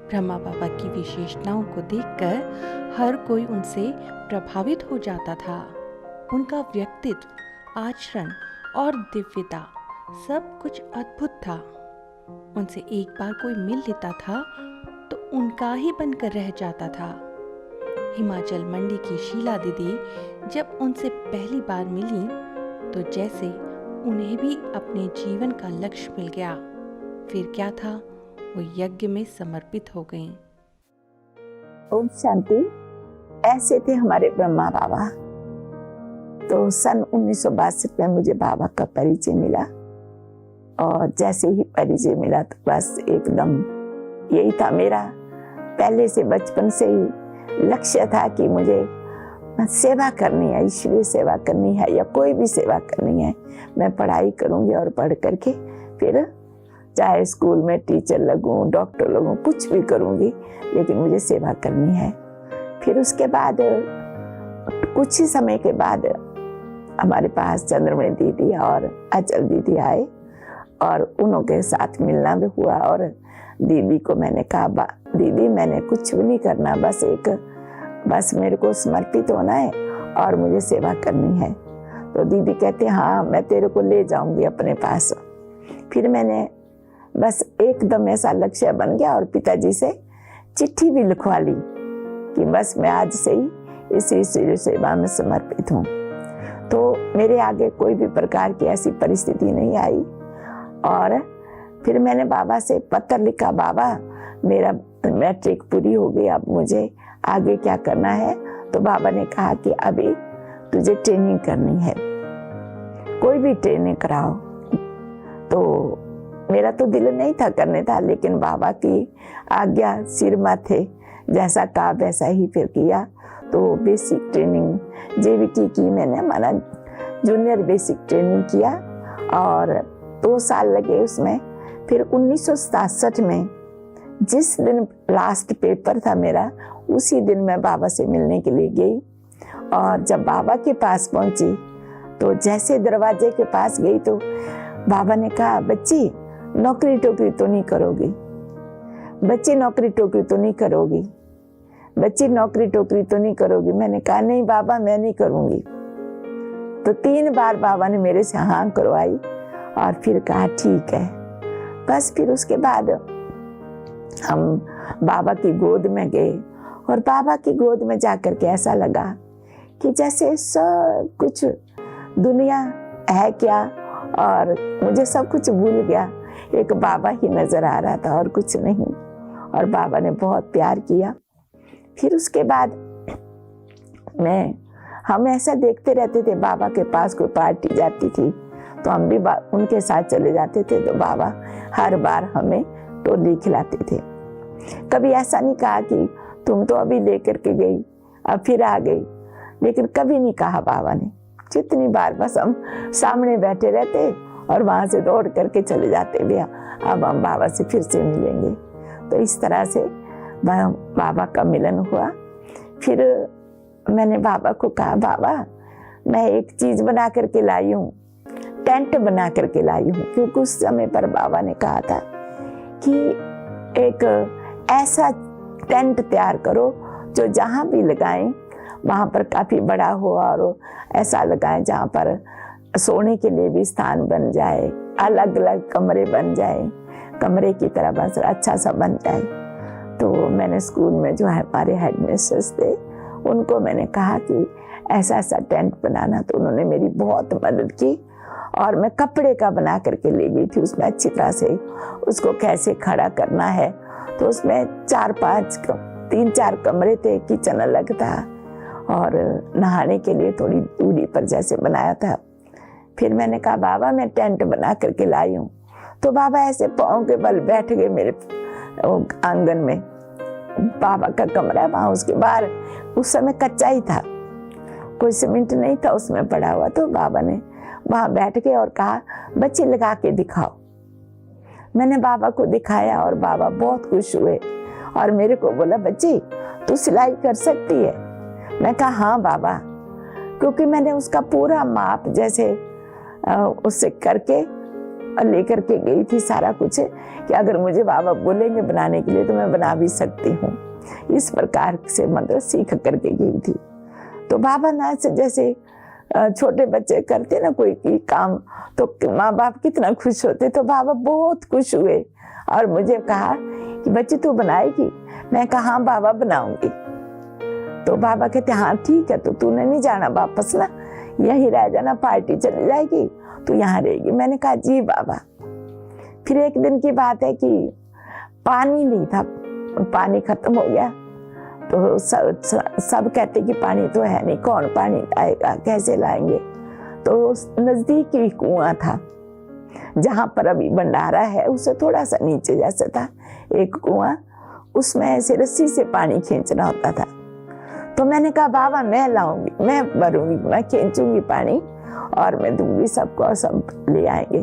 ब्रह्मा बाबा की विशेषताओं को देखकर हर कोई उनसे प्रभावित हो जाता था। उनका व्यक्तित्व, आचरण और दिव्यता सब कुछ अद्भुत था। उनसे एक बार कोई मिल लेता था तो उनका ही बनकर रह जाता था। हिमाचल मंडी की शीला दीदी जब उनसे पहली बार मिली तो जैसे उन्हें भी अपने जीवन का लक्ष्य मिल गया। फिर क्या था, वो यज्ञ में समर्पित हो गईं। ओम शांति। ऐसे थे हमारे ब्रह्मा बाबा। तो सन 1962 में मुझे बाबा का परिचय मिला और जैसे ही परिचय मिला तो बस एकदम यही था मेरा पहले से बचपन से ही लक्ष्य था कि मुझे सेवा करनी है, ईश्वरीय सेवा करनी है या कोई भी सेवा करनी है। मैं पढ़ाई करूंगी और पढ़ करके फिर चाहे स्कूल में टीचर लगूं, डॉक्टर लगूं, कुछ भी करूंगी, लेकिन मुझे सेवा करनी है। फिर उसके बाद कुछ ही समय के बाद हमारे पास चंद्रमणि दीदी और अचल दीदी आए और उन्हों के साथ मिलना भी हुआ। और दीदी को मैंने कहा, दीदी मैंने कुछ भी नहीं करना, बस मेरे को समर्पित होना है और मुझे सेवा करनी है। तो दीदी कहते हाँ, मैं तेरे को ले जाऊंगी अपने पास। फिर मैंने बस एकदम ऐसा लक्ष्य बन गया और पिताजी से चिट्ठी भी लिखवा ली कि बस मैं आज से ही इसी सेवा में समर्पित हूँ। तो मेरे आगे कोई भी प्रकार की ऐसी परिस्थिति नहीं आई। और फिर मैंने बाबा से पत्र लिखा, बाबा मेरा मैट्रिक पूरी हो गई, अब मुझे आगे क्या करना है। तो बाबा ने कहा कि अभी तुझे ट्रेनिंग करनी है, कोई भी ट्रेनिंग कराओ। तो मेरा तो दिल नहीं था करने था, लेकिन बाबा की आज्ञा सिर माथे, जैसा कहा वैसा ही फिर किया। तो बेसिक ट्रेनिंग जेवीटी की मैंने, हमारा जूनियर बेसिक ट्रेनिंग किया और 2 साल लगे उसमें। फिर 1967 में जिस दिन लास्ट पेपर था मेरा, उसी दिन मैं बाबा से मिलने के लिए गई। और जब बाबा के पास पहुंची तो जैसे दरवाजे के पास गई तो बाबा ने कहा, बच्ची नौकरी टोकरी तो नहीं करोगी, बच्ची नौकरी टोकरी तो नहीं करोगी, बच्ची नौकरी टोकरी तो नहीं करोगी। मैंने कहा नहीं बाबा, मैं नहीं करूंगी। तो 3 बार बाबा ने मेरे से हाँ करवाई और फिर कहा ठीक है। बस फिर उसके बाद हम बाबा की गोद में गए और बाबा की गोद में जाकर के ऐसा लगा कि जैसे सब कुछ दुनिया है क्या, और मुझे सब कुछ भूल गया, एक बाबा ही नजर आ रहा था और कुछ नहीं। और बाबा ने बहुत प्यार किया। फिर उसके बाद हम ऐसा देखते रहते थे, बाबा के पास कोई पार्टी जाती थी तो हम भी उनके साथ चले जाते थे। तो बाबा हर बार हमें टोली खिलाते थे। कभी ऐसा नहीं कहा कि तुम तो अभी लेकर के गई अब फिर आ गई, लेकिन कभी नहीं कहा बाबा ने। जितनी बार बस हम सामने बैठे रहते और वहां से दौड़ करके चले जाते, भैया अब हम बाबा से फिर से मिलेंगे। तो इस तरह से बाबा का मिलन हुआ। फिर मैंने बाबा को कहा, बाबा मैं एक चीज बना करके लाई हूँ, टेंट बना करके लाई हूँ। क्योंकि उस समय पर बाबा ने कहा था कि एक ऐसा टेंट तैयार करो जो जहाँ भी लगाएं वहाँ पर काफी बड़ा हो और ऐसा लगाएं जहाँ पर सोने के लिए भी स्थान बन जाए, अलग अलग कमरे बन जाए, कमरे की तरह बस अच्छा सा बन जाए। तो मैंने स्कूल में जो है हमारे हेडमिस्ट्रेस थे उनको मैंने कहा कि ऐसा ऐसा टेंट बनाना। तो उन्होंने मेरी बहुत मदद की और मैं कपड़े का बना करके ले गई थी। उसमें अच्छी तरह से उसको कैसे खड़ा करना है। तो उसमें 3-4 कमरे थे, किचन अलग था और नहाने के लिए थोड़ी दूरी पर जैसे बनाया था। फिर मैंने कहा, बाबा मैं टेंट बना करके लाई हूँ। तो बाबा ऐसे पाँव के बल बैठ गए मेरे आंगन में। बाबा का कमरा है वहां, उसके बाहर उस समय कच्चा ही था, कोई सीमेंट नहीं था उसमें पड़ा हुआ। तो बाबा ने वहां बैठ के और कहा, बच्चे लगा के दिखाओ। मैंने बाबा को दिखाया और बाबा बहुत खुश हुए और मेरे को बोला, बच्ची तू सिलाई कर सकती है। मैं कहा हाँ बाबा, क्योंकि मैंने उसका पूरा माप जैसे उससे करके और लेकर के गई थी सारा कुछ, कि अगर मुझे बाबा बोलेंगे बनाने के लिए तो मैं बना भी सकती हूँ। इस प्रकार से मतलब सीख करके गई थी। तो बाबा ना से जैसे छोटे बच्चे करते ना कोई की काम, तो माँ बाप कितना खुश होते, तो बाबा बहुत खुश हुए और मुझे कहा कि बच्ची तू बनाएगी? मैं कहा हाँ बाबा बनाऊंगी। तो बाबा कहते हाँ ठीक है, तो तूने नहीं जाना वापस ना, यहीं रह जाना, पार्टी चली जाएगी, तू यहाँ रहेगी। मैंने कहा जी बाबा। फिर एक दिन की बात है कि पानी नहीं था, पानी खत्म हो गया। तो सब कहते कि पानी तो है नहीं, कौन पानी आएगा, कैसे लाएंगे। तो नजदीक ही कुआं था, जहां पर अभी भंडारा है उससे थोड़ा सा नीचे जैसा था एक कुआं, उसमें ऐसे रस्सी से पानी खींचना होता था। तो मैंने कहा बाबा मैं लाऊंगी, मैं भरूंगी, मैं खींचूंगी पानी और मैं दूंगी सबको, सब ले आएंगे।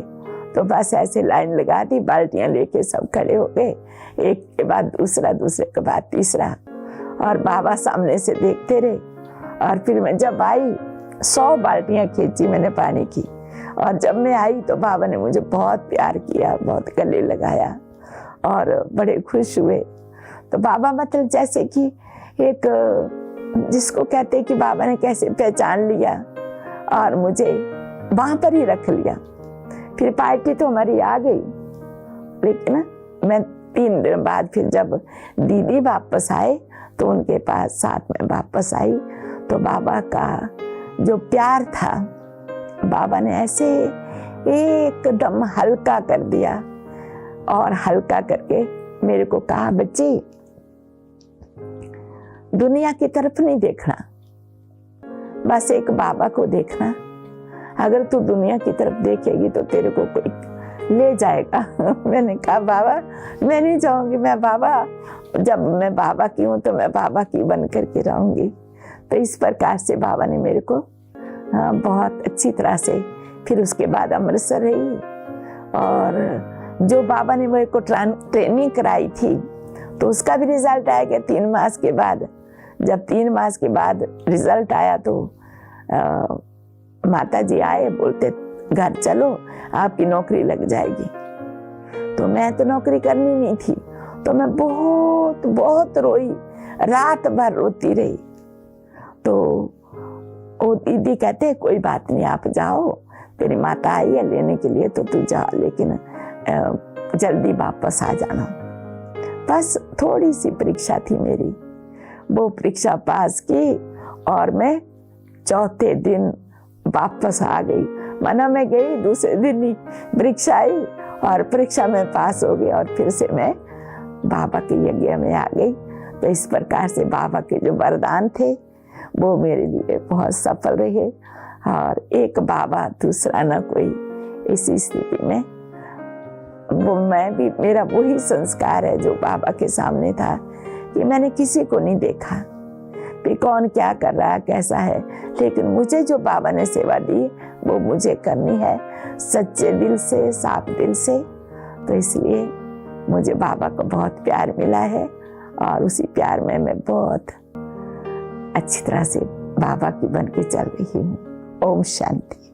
तो बस ऐसे लाइन लगा दी, बाल्टियां लेके सब खड़े हो गए, एक के बाद दूसरा, दूसरे के बाद तीसरा, और बाबा सामने से देखते रहे। और फिर मैं जब आई 100 बाल्टियां खींची मैंने पानी की, और जब मैं आई तो बाबा ने मुझे बहुत प्यार किया, बहुत गले लगाया और बड़े खुश हुए। तो बाबा मतलब जैसे कि एक जिसको कहते कि बाबा ने कैसे पहचान लिया और मुझे वहां पर ही रख लिया। फिर पार्टी तो हमारी आ गई, लेकिन मैं 3 दिन बाद फिर जब दीदी वापस आए तो उनके पास साथ में वापस आई। तो बाबा का जो प्यार था, बाबा ने ऐसे एकदम हल्का कर दिया और हल्का करके मेरे को कहा बच्ची दुनिया की तरफ नहीं देखना, बस एक बाबा को देखना। अगर तू दुनिया की तरफ देखेगी तो तेरे को कोई ले जाएगा। मैंने कहा बाबा मैं नहीं जाऊंगी, मैं बाबा, जब मैं बाबा की हूँ तो मैं बाबा की बन करके रहूंगी। तो इस प्रकार से बाबा ने मेरे को बहुत अच्छी तरह से, फिर उसके बाद अमृतसर रही, और जो बाबा ने मेरे को ट्रेनिंग कराई थी तो उसका भी रिजल्ट आया गया 3 मास के बाद। जब 3 मास के बाद रिजल्ट आया तो माता जी आए, बोलते घर चलो आपकी नौकरी लग जाएगी। तो मैं तो नौकरी करनी नहीं थी, तो मैं बहुत बहुत रोई, रात भर रोती रही। तो वो दीदी कहते कोई बात नहीं आप जाओ, तेरी माता आई है लेने के लिए तो तू जा, लेकिन जल्दी वापस आ जाना। बस थोड़ी सी परीक्षा थी मेरी, वो परीक्षा पास की और मैं 4थे दिन वापस आ गई। माना मैं गई, दूसरे दिन ही परीक्षा आई और परीक्षा में पास हो गई और फिर से मैं बाबा के यज्ञ में आ गई। तो इस प्रकार से बाबा के जो वरदान थे वो मेरे लिए बहुत सफल रहे, और एक बाबा दूसरा न कोई। इसी स्थिति में वो मैं भी, मेरा वही संस्कार है जो बाबा के सामने था कि मैंने किसी को नहीं देखा कि कौन क्या कर रहा है, कैसा है, लेकिन मुझे जो बाबा ने सेवा दी वो मुझे करनी है सच्चे दिल से, साफ दिल से। तो इसलिए मुझे बाबा का बहुत प्यार मिला है और उसी प्यार में मैं बहुत अच्छी तरह से बाबा की बन के चल रही हूँ। ओम शांति।